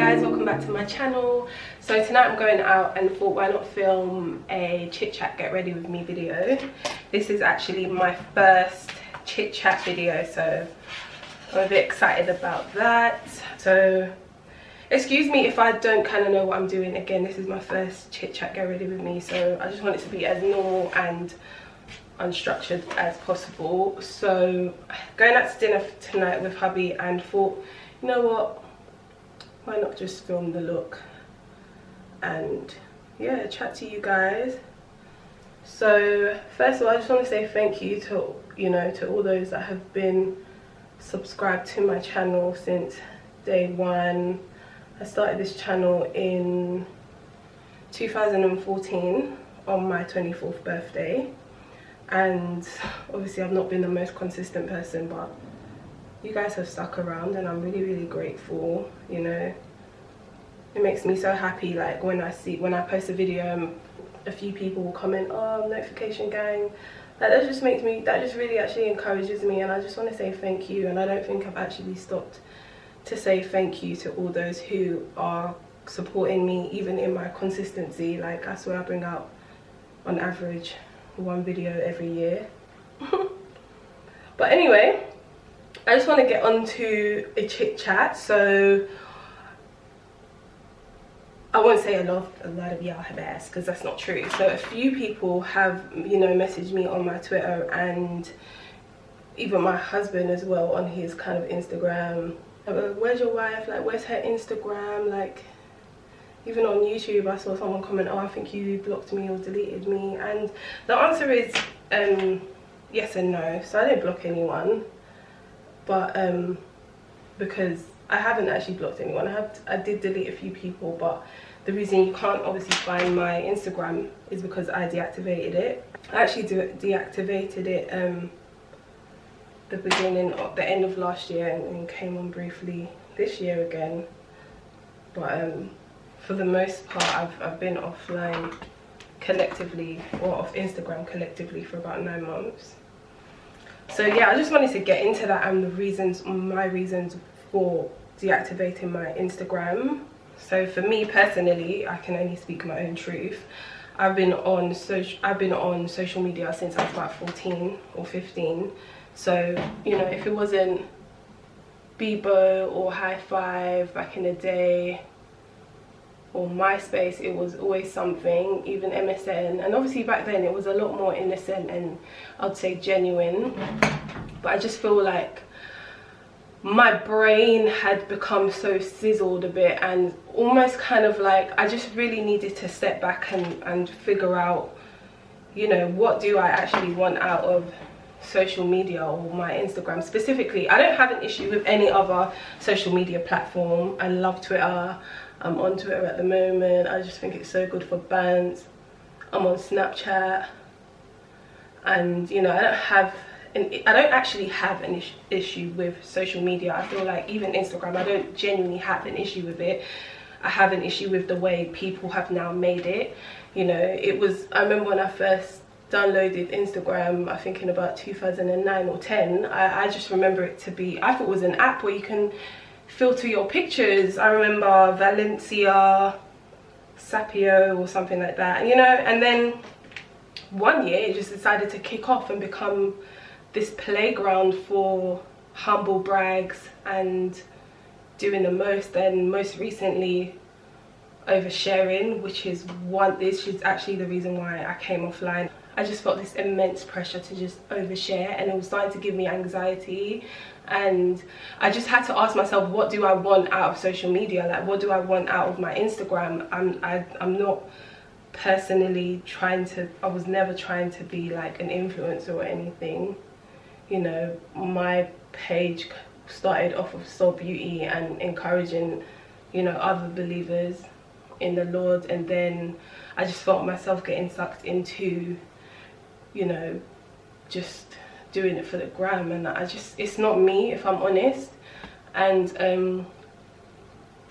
guys, welcome back to my channel. So tonight I'm going out and thought, why not film a chit chat get ready with me video. This is actually my first chit chat video, so I'm a bit excited about that. So excuse me if I don't kind of know what I'm doing. Again, this is my first chit chat get ready with me, so I just want it to be as normal and unstructured as possible. So going out to dinner tonight with hubby and thought, you know what, why not just film the look and yeah, chat to you guys. So first of all, I just want to say thank you to, you know, to all those that have been subscribed to my channel since day one. I started this channel in 2014 on my 24th birthday, and obviously I've not been the most consistent person, but you guys have stuck around and I'm really grateful. You know, it makes me so happy, like when I post a video and a few people will comment, oh, notification gang, like that just really actually encourages me, and I just want to say thank you. And I don't think I've actually stopped to say thank you to all those who are supporting me even in my consistency. Like I swear I bring out on average one video every year. But anyway, I just want to get on to a chit chat. So I won't say a lot of y'all have asked, because that's not true. So a few people have, you know, messaged me on my Twitter, and even my husband as well on his kind of Instagram. Where's your wife? Like, where's her Instagram? Like, even on YouTube I saw someone comment, oh, I think you blocked me or deleted me. And the answer is yes and no. So I didn't block anyone, but because I haven't actually blocked anyone. I did delete a few people, but the reason you can't obviously find my Instagram is because I deactivated it. I actually deactivated it the end of last year, and came on briefly this year again. But for the most part I've been offline collectively, or off Instagram collectively, for about 9 months. So yeah, I just wanted to get into that and my reasons for deactivating my Instagram. So for me personally, I can only speak my own truth. I've been on social media since I was about 14 or 15. So, you know, if it wasn't Bebo or High Five back in the day, or MySpace, it was always something, even MSN. And obviously back then it was a lot more innocent and I'd say genuine. But I just feel like my brain had become so sizzled a bit, and almost kind of like I just really needed to step back and figure out, you know, what do I actually want out of social media, or my Instagram specifically. I don't have an issue with any other social media platform. I love Twitter. I'm on Twitter at the moment. I just think it's so good for bands. I'm on Snapchat, and you know, I don't actually have an issue with social media. I feel like even Instagram, I don't genuinely have an issue with it. I have an issue with the way people have now made it. You know, I remember when I first downloaded Instagram, I think in about 2009 or 10, I just remember it to be, I thought it was an app where you can filter your pictures. I remember Valencia, Sapio or something like that, you know. And then one year it just decided to kick off and become this playground for humble brags and doing the most, and most recently oversharing, which is actually the reason why I came offline. I just felt this immense pressure to just overshare, and it was starting to give me anxiety. And I just had to ask myself, what do I want out of social media? Like, what do I want out of my Instagram? I'm not personally I was never trying to be like an influencer or anything. You know, my page started off of soul beauty and encouraging, you know, other believers in the Lord, and then I just felt myself getting sucked into, you know, just doing it for the gram, and it's not me, if I'm honest. And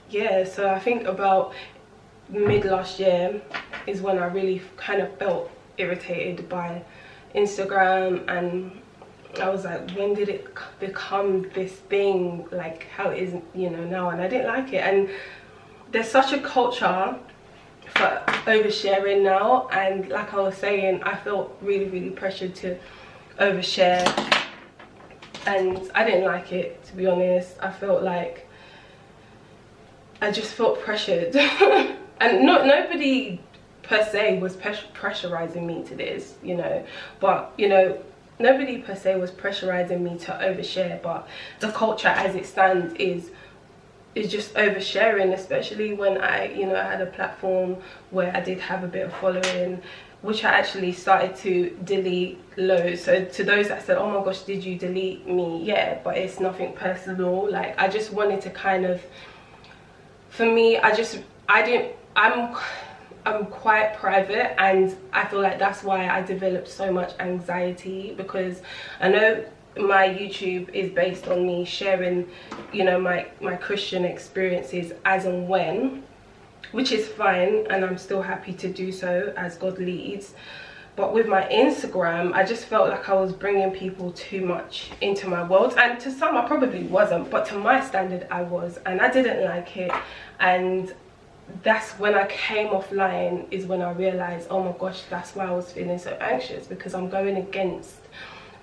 yeah, so I think about mid last year is when I really kind of felt irritated by Instagram, and I was like, when did it become this thing like how it is, you know, now? And I didn't like it. And there's such a culture for oversharing now, and like I was saying, I felt really pressured to overshare, and I didn't like it, to be honest. I felt like I just felt pressured and nobody per se was pressurizing me to this, you know, but you know, nobody per se was pressurizing me to overshare, but the culture as it stands is just oversharing, especially when I, you know, I had a platform where I did have a bit of following, which I actually started to delete loads. So to those that said, oh my gosh, did you delete me? Yeah, but it's nothing personal. Like, I just wanted to kind of, for me, I'm quite private, and I feel like that's why I developed so much anxiety, because I know my YouTube is based on me sharing, you know, my Christian experiences as and when, which is fine, and I'm still happy to do so as God leads. But with my Instagram, I just felt like I was bringing people too much into my world, and to some I probably wasn't, but to my standard I was, and I didn't like it. And that's when I came offline, is when I realized, oh my gosh, that's why I was feeling so anxious, because I'm going against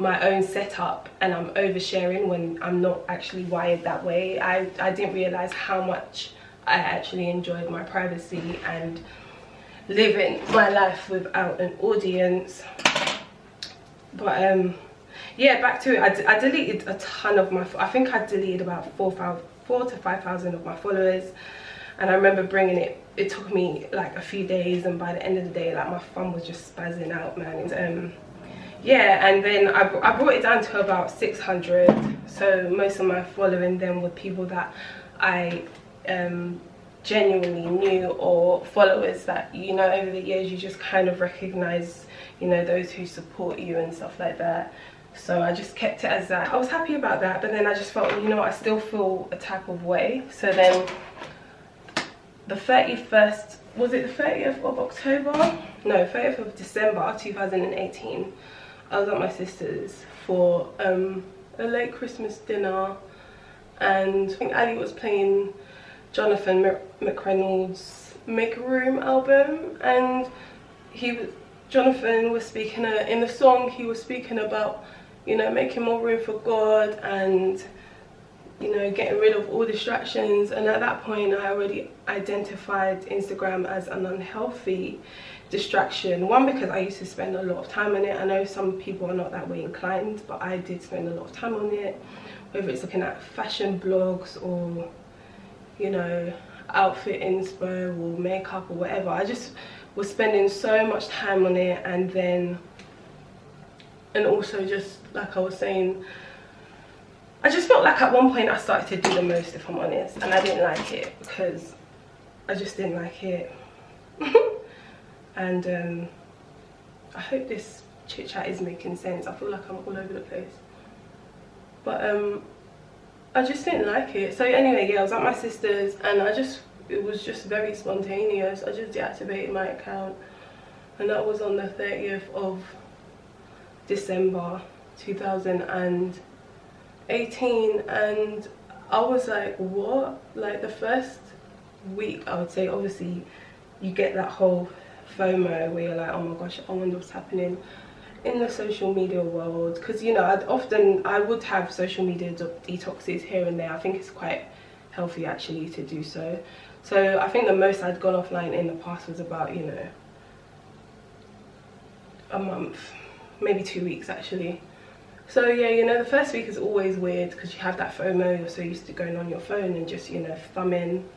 my own setup and I'm oversharing when I'm not actually wired that way. I didn't realize how much I actually enjoyed my privacy and living my life without an audience. But yeah, back to it. I deleted a ton of my, I think I deleted about 4,000 to 5,000 of my followers. And I remember bringing it took me like a few days, and by the end of the day, like, my phone was just spazzing out, man. Yeah, and then I brought it down to about 600. So most of my following then were people that I genuinely knew, or followers that, you know, over the years you just kind of recognize, you know, those who support you and stuff like that. So I just kept it as that. I was happy about that, but then I just felt, you know, I still feel a type of way. So then the 31st, was it the 30th of October? No, 30th of December 2018. I was at my sister's for a late Christmas dinner, and I think Ali was playing Jonathan McReynolds' Make Room album, and Jonathan was speaking, in the song he was speaking about, you know, making more room for God, and, you know, getting rid of all distractions. And at that point I already identified Instagram as an unhealthy distraction. One, because I used to spend a lot of time on it. I know some people are not that way inclined, but I did spend a lot of time on it, whether it's looking at fashion blogs or, you know, outfit inspo or makeup or whatever. I just was spending so much time on it. And also, just like I was saying, I just felt like at one point I started to do the most, if I'm honest, and I didn't like it, because I just didn't like it. And I hope this chit chat is making sense. I feel like I'm all over the place, but I just didn't like it. So anyway, yeah, I was at my sister's, and it was just very spontaneous. I just deactivated my account, and that was on the 30th of December 2018. And I was like, what? Like, the first week, I would say, obviously you get that whole FOMO where you're like, oh my gosh, I wonder what's happening in the social media world, because, you know, I would have social media detoxes here and there. I think it's quite healthy actually to do so. So I think the most I'd gone offline in the past was about, you know, a month, maybe 2 weeks actually. So yeah, you know, the first week is always weird because you have that FOMO. You're so used to going on your phone and just, you know, thumbing.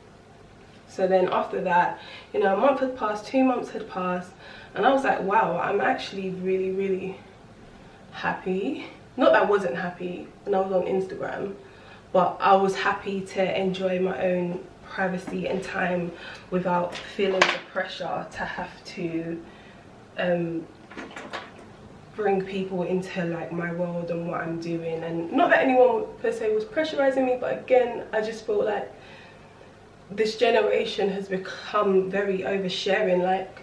So then after that, you know, a month had passed, 2 months had passed, and I was like, wow, I'm actually really happy. Not that I wasn't happy when I was on Instagram, but I was happy to enjoy my own privacy and time without feeling the pressure to have to bring people into like my world and what I'm doing. And not that anyone per se was pressurizing me, but again, I just felt like this generation has become very oversharing. Like,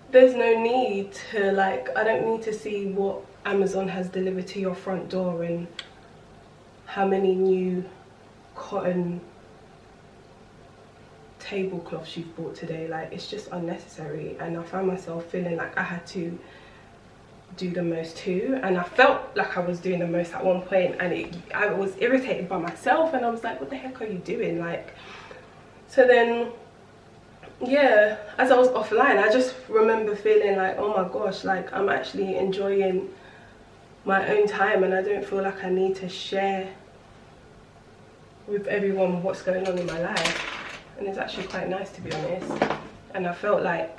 there's no need to, like, I don't need to see what Amazon has delivered to your front door and how many new cotton tablecloths you've bought today? Like, it's just unnecessary. And I found myself feeling like I had to do the most too, and I felt like I was doing the most at one point, and I was irritated by myself, and I was like, what the heck are you doing? Like, so then, yeah, as I was offline, I just remember feeling like, oh my gosh, like I'm actually enjoying my own time, and I don't feel like I need to share with everyone what's going on in my life. And it's actually quite nice, to be honest. And I felt like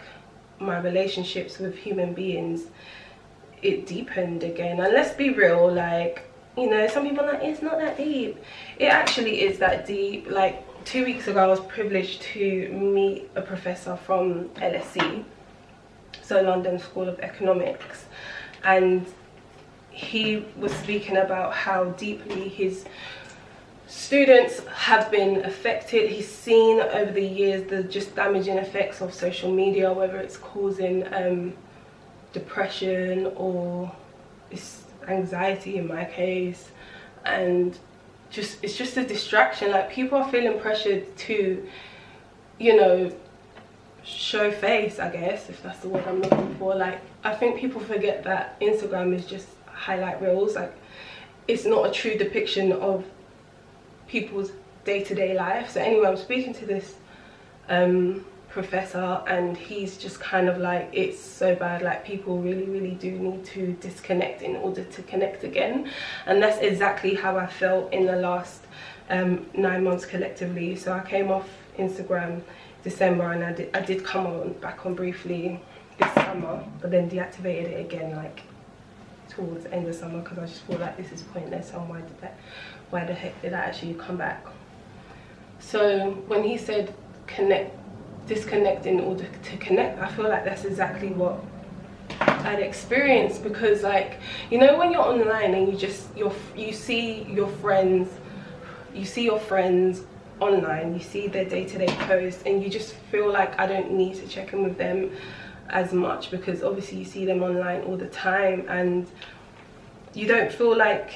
my relationships with human beings, it deepened again. And let's be real, like, you know, some people are like, it's not that deep. It actually is that deep. Like 2 weeks ago, I was privileged to meet a professor from LSE, so London School of Economics, and he was speaking about how deeply his students have been affected. He's seen over the years the just damaging effects of social media, whether it's causing depression or it's anxiety in my case, and just it's just a distraction. Like, people are feeling pressured to, you know, show face, I guess, if that's the word I'm looking for. Like, I think people forget that Instagram is just highlight reels. Like, it's not a true depiction of people's day-to-day life. So anyway, I'm speaking to this professor, and he's just kind of like, it's so bad, like people really do need to disconnect in order to connect again. And that's exactly how I felt in the last 9 months collectively. So I came off Instagram December, and I did come back on briefly this summer, but then deactivated it again like towards the end of summer, because I just feel like this is pointless, and why the heck did I actually come back? So when he said disconnect in order to connect, I feel like that's exactly what I'd experienced. Because, like, you know, when you're online and you see your friends online, you see their day-to-day posts, and you just feel like I don't need to check in with them as much, because obviously you see them online all the time, and you don't feel like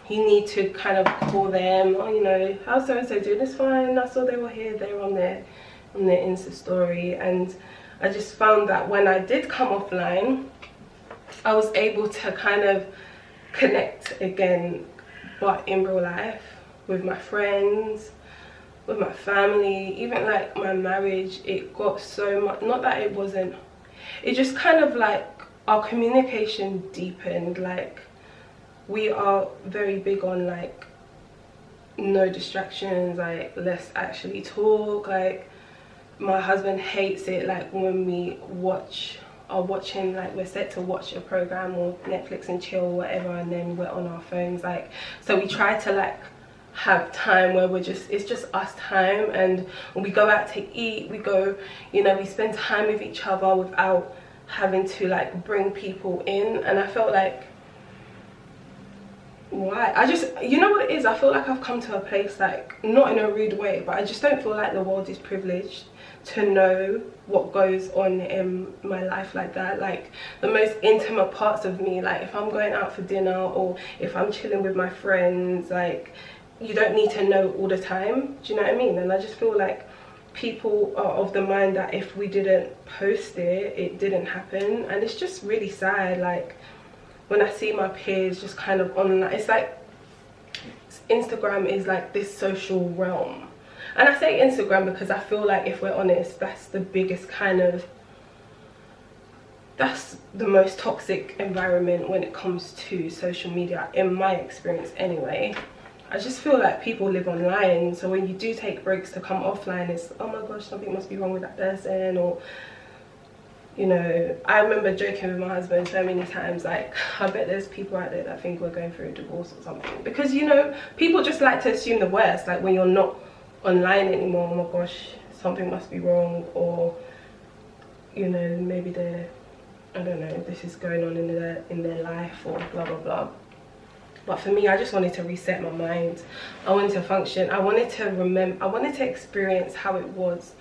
you need to kind of call them, or, you know, how's so and so doing? It's fine, I saw they were here, they were on their Insta story. And I just found that when I did come offline, I was able to kind of connect again, but in real life, with my friends, with my family, even like my marriage. It got so much, not that it wasn't, it just kind of like our communication deepened. Like, we are very big on like no distractions, like let's actually talk. Like, my husband hates it like when we are watching, like we're set to watch a program or Netflix and chill or whatever, and then we're on our phones. Like, so we try to like have time where it's just us time. And when we go out to eat, we go, you know, we spend time with each other without having to like bring people in. And I felt like, why? I just, you know what it is, I feel like I've come to a place, like, not in a rude way, but I just don't feel like the world is privileged to know what goes on in my life like that. Like, the most intimate parts of me, like if I'm going out for dinner or if I'm chilling with my friends, like, you don't need to know all the time. Do you know what I mean? And I just feel like people are of the mind that if we didn't post it, it didn't happen. And it's just really sad. Like, when I see my peers just kind of online, it's like Instagram is like this social realm. And I say Instagram because I feel like, if we're honest, that's the biggest kind of, that's the most toxic environment when it comes to social media, in my experience anyway. I just feel like people live online, so when you do take breaks to come offline, it's, oh my gosh, something must be wrong with that person. Or, you know, I remember joking with my husband so many times, like, I bet there's people out there that think we're going through a divorce or something. Because, you know, people just like to assume the worst. Like, when you're not online anymore, oh my gosh, something must be wrong. Or, you know, maybe they're, I don't know, this is going on in their life, or blah blah blah. But for me, I just wanted to reset my mind. I wanted to function. I wanted to remember, I wanted to experience how it was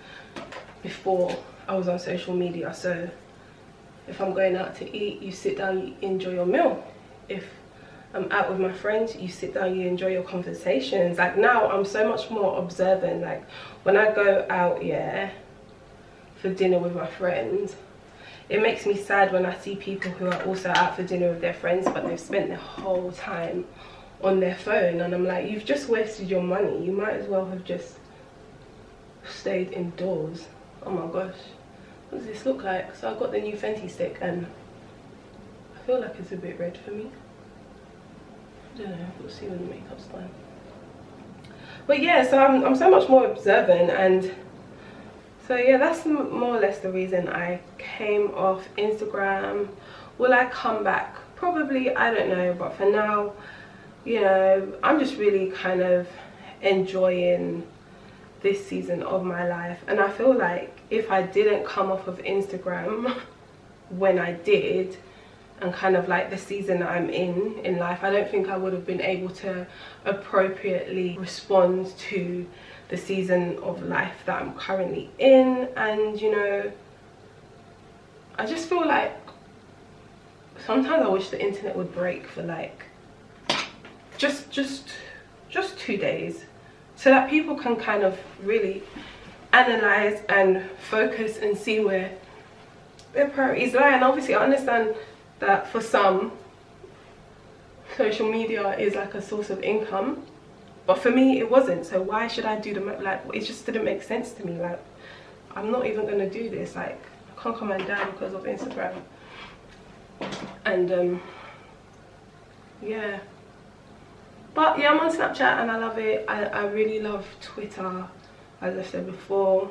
before I was on social media. So if I'm going out to eat, you sit down, you enjoy your meal. If I'm out with my friends, you sit down, you enjoy your conversations. Like now I'm so much more observant. Like when I go out, yeah, for dinner with my friends, it makes me sad when I see people who are also out for dinner with their friends, but they've spent their whole time on their phone, and I'm like, you've just wasted your money. You might as well have just stayed indoors. Oh my gosh, what does this look like? So I got the new Fenty stick and I feel like it's a bit red for me. I don't know, we'll see when the makeup's done. But yeah, so I'm so much more observant, and so yeah, that's more or less the reason I came off Instagram. Will I come back? Probably, I don't know, but for now, you know, I'm just really kind of enjoying this season of my life. And I feel like if I didn't come off of Instagram when I did, and kind of like the season that I'm in life, I don't think I would have been able to appropriately respond to the season of life that I'm currently in. And you know, I just feel like sometimes I wish the internet would break for like just 2 days, so that people can kind of really analyze and focus and see where their priorities lie. And obviously I understand that for some, social media is like a source of income, but for me it wasn't. So why should I do the like, it just didn't make sense to me. Like, I'm not even gonna do this. Like, I can't come and die because of Instagram. And yeah, but yeah, I'm on Snapchat and I love it. I really love Twitter, as I said before.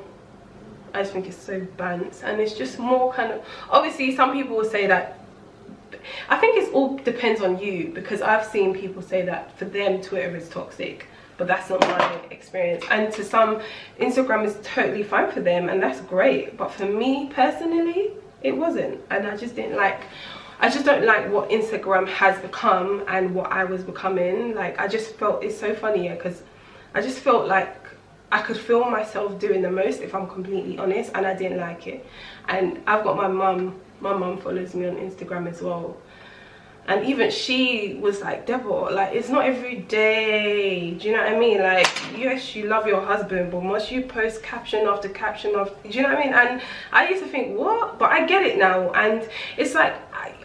I just think it's so bants, and it's just more kind of, obviously some people will say that, I think it all depends on you, because I've seen people say that for them Twitter is toxic, but that's not my experience. And to some, Instagram is totally fine for them, and that's great. But for me personally, it wasn't. And I just didn't like, I just don't like what Instagram has become and what I was becoming. Like, I just felt, it's so funny, because I just felt like I could feel myself doing the most, if I'm completely honest, and I didn't like it. And I've got my mum follows me on Instagram as well, and even she was like, Deborah, like, it's not every day, do you know what I mean? Like, yes, you love your husband, but must you post caption after caption of, do you know what I mean? And I used to think, what? But I get it now. And it's like,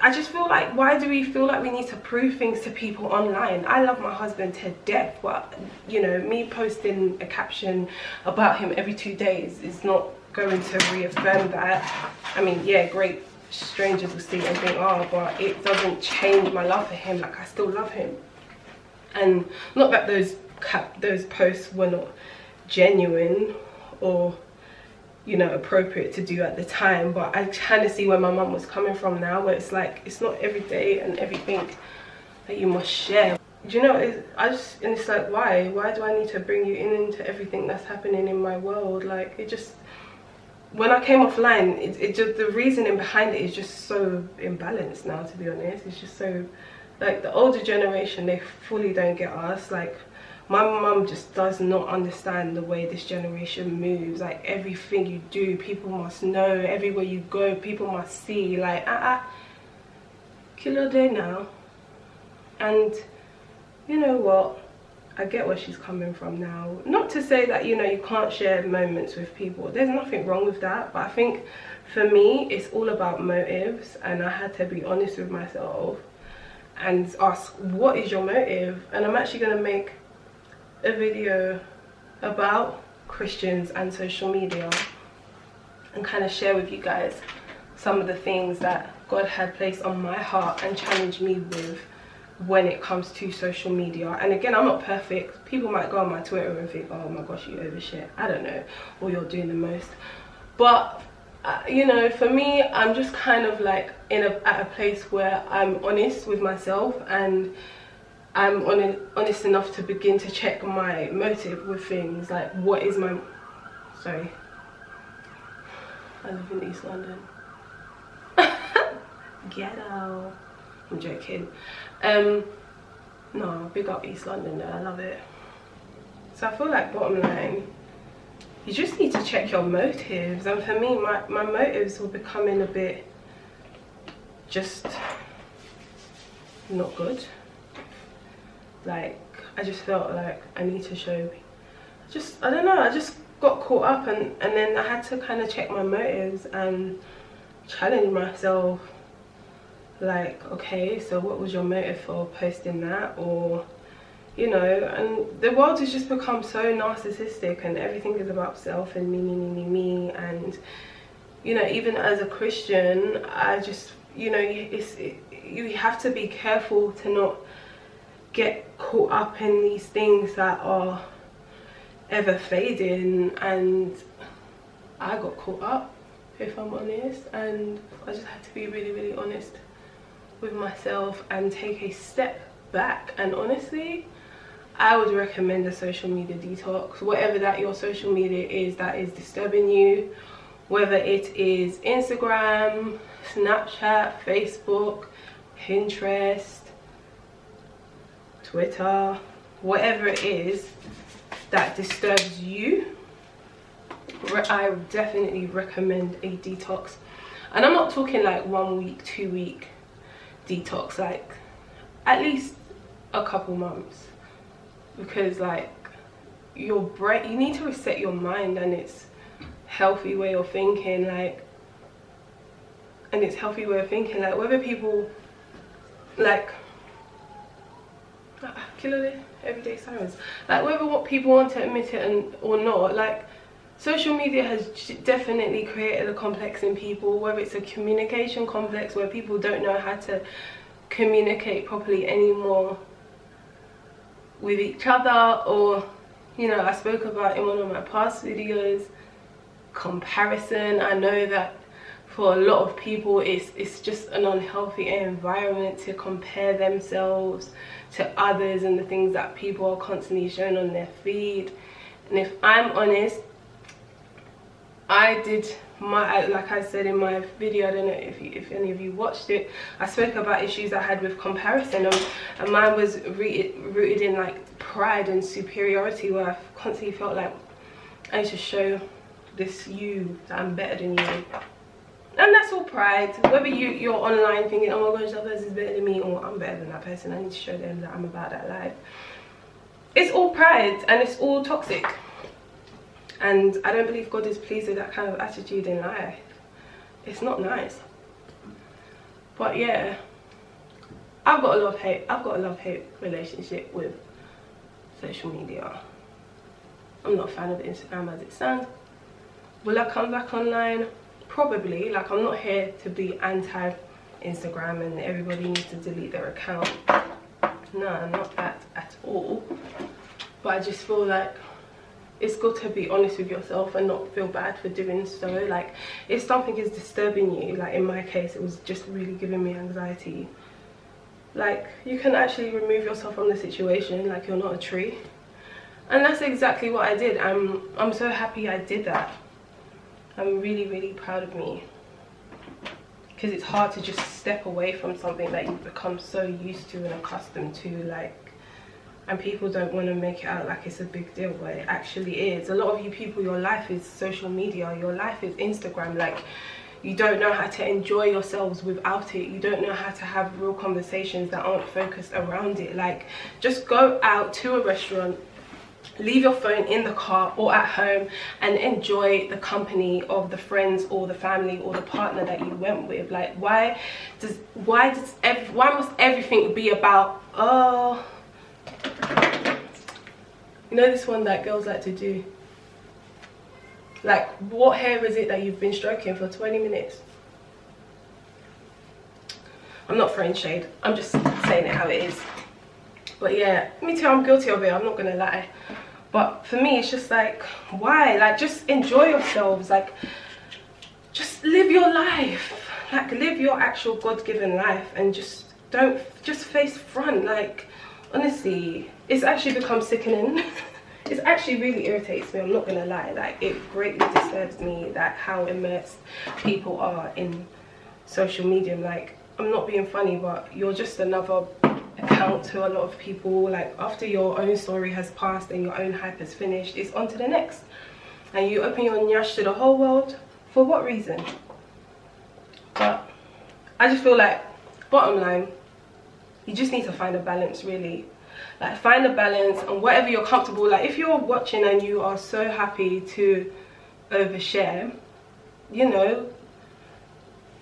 I just feel like, why do we feel like we need to prove things to people online? I love my husband to death, but you know, me posting a caption about him every 2 days is not going to reaffirm that. I mean, yeah, great, strangers will see it and think, oh, but it doesn't change my love for him. Like, I still love him. And not that those posts were not genuine or, you know, appropriate to do at the time, but I kind of see where my mum was coming from now, where it's like, it's not every day and everything that you must share. Do you know, and it's like, why do I need to bring you into everything that's happening in my world? Like, it just, when I came offline, it just, the reasoning behind it is just so imbalanced now, to be honest. It's just so, like, the older generation, they fully don't get us. Like, my mum just does not understand the way this generation moves. Like, everything you do, people must know. Everywhere you go, people must see. Like, kill your day now. And you know what? I get where she's coming from now. Not to say that, you know, you can't share moments with people. There's nothing wrong with that. But I think for me, it's all about motives. And I had to be honest with myself and ask, what is your motive? And I'm actually going to make a video about Christians and social media and kind of share with you guys some of the things that God had placed on my heart and challenged me with when it comes to social media. And again, I'm not perfect. People might go on my Twitter and think, oh my gosh, you overshare, I don't know, or you're doing the most. But you know, for me, I'm just kind of like at a place where I'm honest with myself, and I'm honest enough to begin to check my motive with things. Like, what is my, sorry, I live in East London. Ghetto. I'm joking. No, big up East London though, I love it. So I feel like, bottom line, you just need to check your motives. And for me, my motives were becoming a bit just not good Like, I just felt like I need to show, I don't know, I just got caught up, and then I had to kind of check my motives and challenge myself. Like, okay, so what was your motive for posting that? Or, you know, and the world has just become so narcissistic, and everything is about self and me. And, you know, even as a Christian, I just, you know, you have to be careful to not get caught up in these things that are ever fading. And I got caught up, if I'm honest, and I just had to be really honest with myself and take a step back. And honestly, I would recommend a social media detox. Whatever that your social media is that is disturbing you, whether it is Instagram, Snapchat, Facebook, Pinterest, Twitter, whatever it is that disturbs you, I would definitely recommend a detox. And I'm not talking like 1 week, 2 week detox, like at least a couple months, because like your brain, you need to reset your mind, and it's healthy way of thinking, like, and it's healthy way of thinking, like, whether people like killer everyday sirens, like whether what people want to admit it or not, like social media has definitely created a complex in people, whether it's a communication complex where people don't know how to communicate properly anymore with each other, or, you know, I spoke about in one of my past videos, comparison. I know that for a lot of people it's just an unhealthy environment to compare themselves to others and the things that people are constantly showing on their feed. And if I'm honest, I did my, like I said in my video, I don't know if any of you watched it, I spoke about issues I had with comparison, and mine was rooted in like pride and superiority, where I constantly felt like I need to show this you that I'm better than you. And that's all pride. Whether you're online thinking, oh my gosh, that person's better than me, or I'm better than that person, I need to show them that I'm about that life. It's all pride, and it's all toxic. And I don't believe God is pleased with that kind of attitude in life. It's not nice. But yeah, I've got a love-hate relationship with social media. I'm not a fan of Instagram as it stands. Will I come back online? Probably. Like, I'm not here to be anti-Instagram and everybody needs to delete their account. No, not that at all. But I just feel like it's good to be honest with yourself and not feel bad for doing so. Like, if something is disturbing you, like in my case, it was just really giving me anxiety, like, you can actually remove yourself from the situation, like you're not a tree. And that's exactly what I did. I'm so happy I did that. I'm really proud of me, because it's hard to just step away from something that you've become so used to and accustomed to, like, and people don't want to make it out like it's a big deal, but it actually is. A lot of you people, your life is social media, your life is Instagram. Like, you don't know how to enjoy yourselves without it. You don't know how to have real conversations that aren't focused around it. Like, just go out to a restaurant, leave your phone in the car or at home, and enjoy the company of the friends or the family or the partner that you went with. Like, why must everything be about, oh, you know, this one that girls like to do, like, what hair is it that you've been stroking for 20 minutes? I'm not throwing shade, I'm just saying it how it is. But yeah, me too, I'm guilty of it, I'm not gonna lie. But for me, it's just like, why? Like, just enjoy yourselves. Like, just live your life. Like, live your actual God-given life, and just face front. Like, honestly, it's actually become sickening. It actually really irritates me, I'm not gonna lie. Like, it greatly disturbs me that how immersed people are in social media. Like, I'm not being funny, but you're just another account to a lot of people. Like, after your own story has passed and your own hype has finished, it's on to the next, and you open your nyash to the whole world. For what reason? But I just feel like, bottom line, you just need to find a balance, really. Like, find a balance, and whatever you're comfortable. Like, if you're watching and you are so happy to overshare, you know,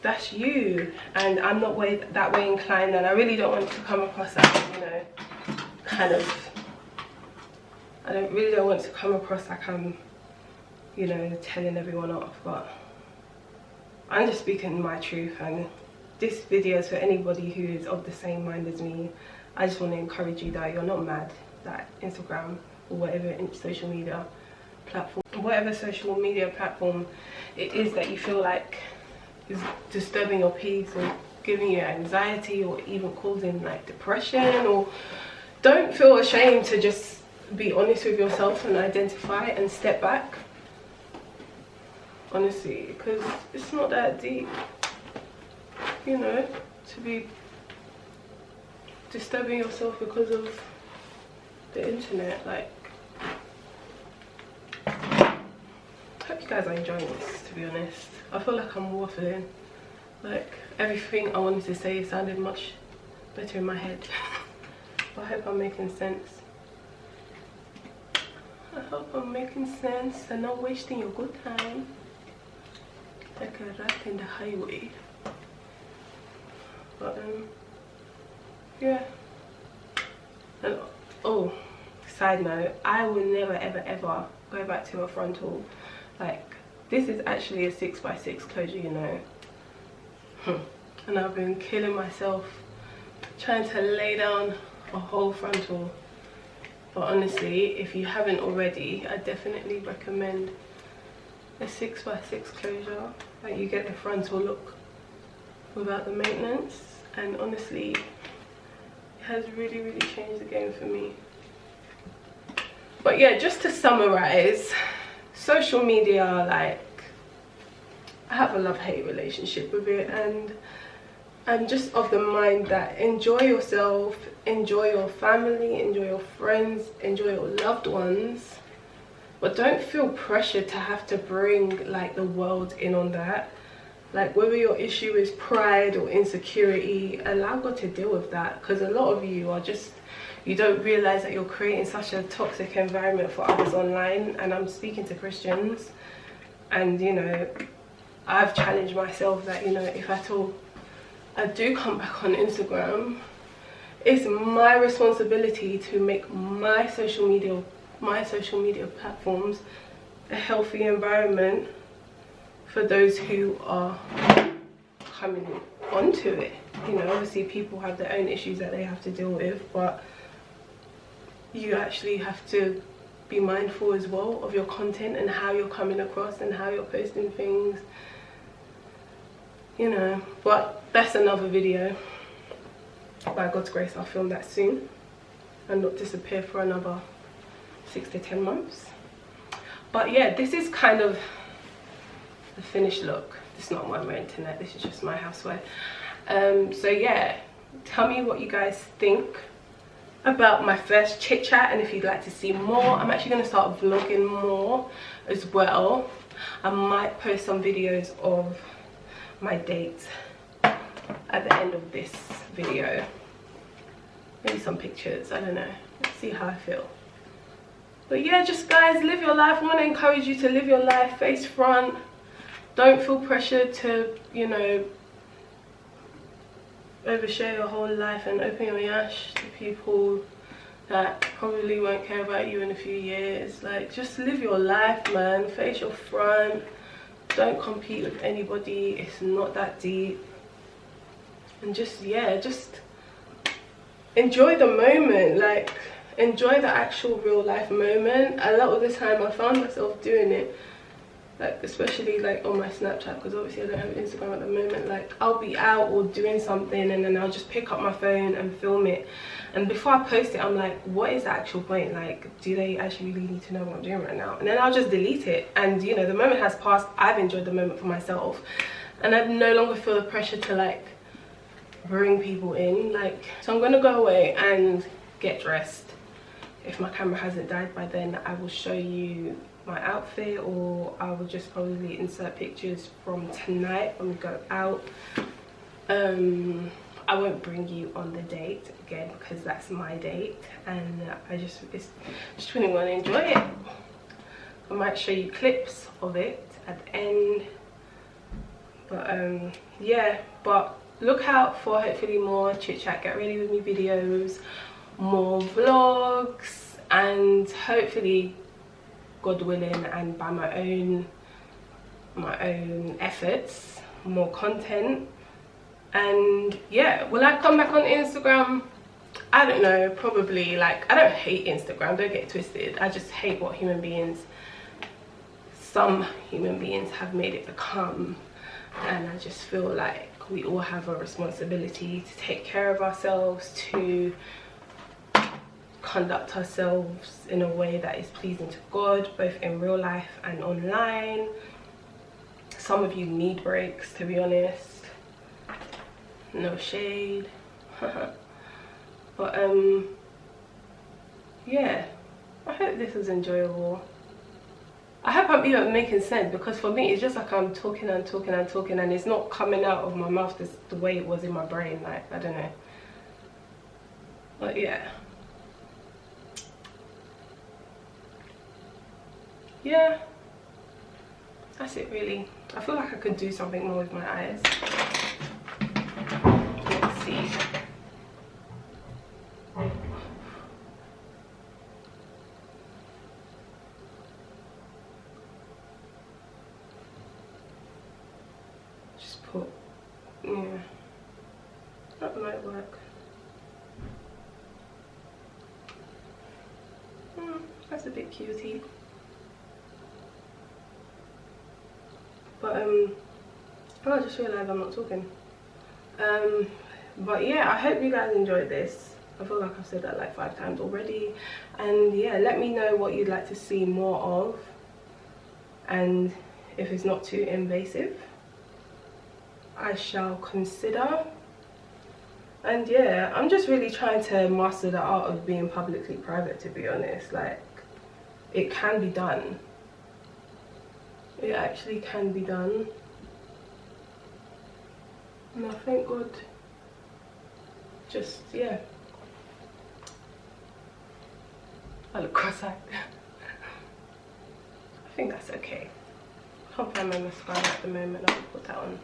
that's you. And I'm not that way inclined, and I really don't want to come across as, you know, kind of, really don't want to come across like I'm, you know, telling everyone off. But I'm just speaking my truth, and this video is for anybody who is of the same mind as me. I just want to encourage you that you're not mad that Instagram or whatever social media platform it is that you feel like is disturbing your peace or giving you anxiety or even causing like depression. Or don't feel ashamed to just be honest with yourself and identify and step back, honestly, because it's not that deep, you know, to be disturbing yourself because of the internet. Like, I hope you guys are enjoying this, to be honest. I feel like I'm waffling. Like, everything I wanted to say sounded much better in my head. But I hope I'm making sense. I hope I'm making sense and not wasting your good time like a rat in the highway. But yeah. And oh, side note, I will never ever go back to a frontal. Like, this is actually a 6x6 closure, you know. And I've been killing myself trying to lay down a whole frontal. But honestly, if you haven't already, I definitely recommend a 6x6 closure. Like, you get the frontal look without the maintenance, and honestly, it has really changed the game for me. But yeah, just to summarize, social media, like, I have a love-hate relationship with it, and I'm just of the mind that enjoy yourself, enjoy your family, enjoy your friends, enjoy your loved ones, but don't feel pressure to have to bring like the world in on that. Like, whether your issue is pride or insecurity, allow God to deal with that, because a lot of you are just, you don't realize that you're creating such a toxic environment for others online. And I'm speaking to Christians, and you know, I've challenged myself that, you know, if at all I do come back on Instagram, it's my responsibility to make my social media platforms a healthy environment for those who are coming onto it. You know, obviously people have their own issues that they have to deal with, but you actually have to be mindful as well of your content and how you're coming across and how you're posting things, you know. But that's another video. By God's grace, I'll film that soon and not disappear for another 6 to 10 months. But yeah, this is kind of the finished look. This is not what I'm wearing tonight, this is just my housewear. So yeah, tell me what you guys think about my first chit chat, and if you'd like to see more. I'm actually going to start vlogging more as well. I might post some videos of my dates at the end of this video, maybe some pictures, I don't know, let's see how I feel. But yeah, just guys, live your life. I want to encourage you to live your life face front. Don't feel pressured to, you know, overshare your whole life and open your yash to people that probably won't care about you in a few years. Like, just live your life, man. Face your front. Don't compete with anybody. It's not that deep. And just, yeah, just enjoy the moment. Like, enjoy the actual real life moment. A lot of the time I found myself doing it, like, especially like on my Snapchat, because obviously I don't have Instagram at the moment. Like, I'll be out or doing something, and then I'll just pick up my phone and film it, and before I post it I'm like, what is the actual point? Like, do they actually really need to know what I'm doing right now? And then I'll just delete it, and you know, the moment has passed. I've enjoyed the moment for myself, and I no longer feel the pressure to like bring people in. Like, so I'm gonna go away and get dressed. If my camera hasn't died by then, I will show you my outfit, or I will just probably insert pictures from tonight when we go out. I won't bring you on the date again because that's my date, and I just really want to enjoy it. I might show you clips of it at the end, but yeah, but look out for hopefully more Chit Chat Get Ready With Me videos, more vlogs, and hopefully, God willing, and by my own efforts, more content. And yeah, will I come back on Instagram? I don't know, probably. Like, I don't hate Instagram, don't get it twisted. I just hate what some human beings have made it become, and I just feel like we all have a responsibility to take care of ourselves, to conduct ourselves in a way that is pleasing to God, both in real life and online. Some of you need breaks, to be honest, no shade. But yeah, I hope this was enjoyable. I hope I'm even making sense, because for me it's just like I'm talking and talking and talking, and it's not coming out of my mouth the way it was in my brain. Like, I don't know, but yeah, that's it really. I feel like I could do something more with my eyes. Let's see. Just put, yeah, that might work. That's a bit cutie. But oh, I just realised I'm not talking. But yeah, I hope you guys enjoyed this. I feel like I've said that like 5 times already. And yeah, let me know what you'd like to see more of, and if it's not too invasive, I shall consider. And yeah, I'm just really trying to master the art of being publicly private, to be honest. Like, it can be done. It actually can be done. And I thank God. Just, yeah. I look cross-eyed. I think that's okay. I can't find my mascara at the moment. I'll put that on.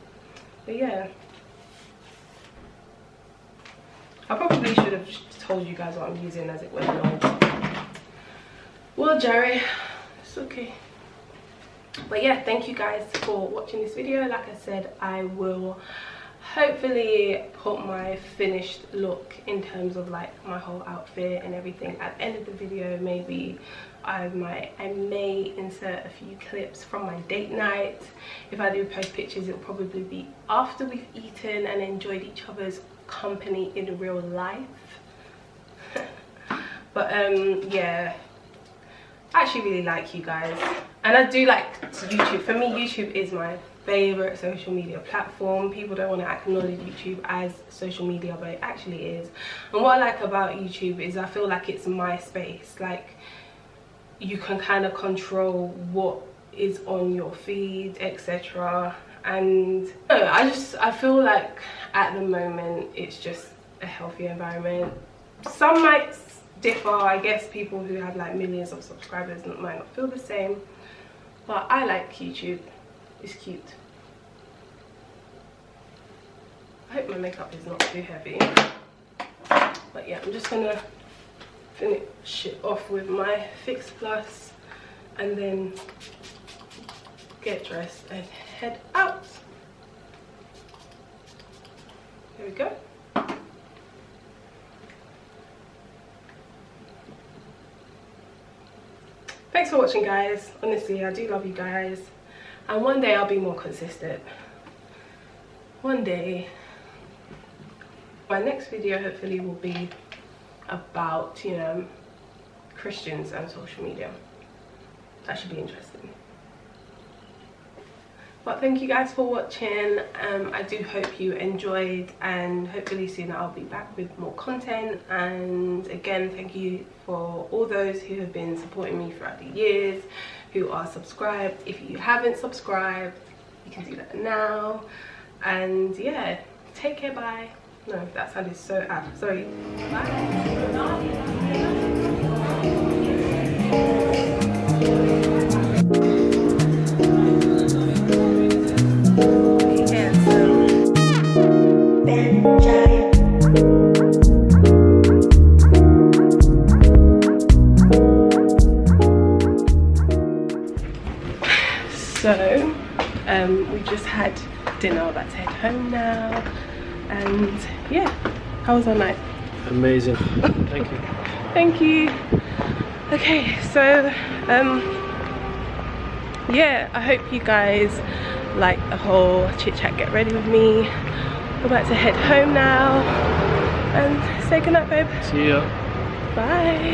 But yeah. I probably should have told you guys what I'm using as it went along. Well, Jerry, it's okay. But yeah, thank you guys for watching this video. Like I said, I will hopefully put my finished look in terms of like my whole outfit and everything at the end of the video. Maybe I may insert a few clips from my date night. If I do post pictures, it'll probably be after we've eaten and enjoyed each other's company in real life. But yeah, I actually really like you guys, and I do like YouTube. For me, YouTube is my favorite social media platform. People don't want to acknowledge YouTube as social media, but it actually is. And what I like about YouTube is I feel like it's my space. Like, you can kind of control what is on your feed, etc. And I feel like at the moment it's just a healthy environment. Some might differ, I guess. People who have like millions of subscribers might not feel the same, but I like YouTube. It's cute. I hope my makeup is not too heavy, but yeah, I'm just gonna finish it off with my Fix Plus and then get dressed and head out. There we go. Thanks for watching, guys. Honestly, I do love you guys, and one day I'll be more consistent. One day. My next video hopefully will be about, you know, Christians and social media. That should be interesting. But thank you guys for watching. I do hope you enjoyed, and hopefully soon I'll be back with more content. And again, thank you for all those who have been supporting me throughout the years, who are subscribed. If you haven't subscribed, you can do that now. And yeah, take care, bye. No, that sounded so apt. Sorry. Bye. So we just had dinner, about to head home now, and yeah, how was our night? Amazing. Thank you. Thank you. Okay, so yeah, I hope you guys like the whole chit chat, get ready with me. We're about to head home now, and say goodnight, babe. See ya. Bye.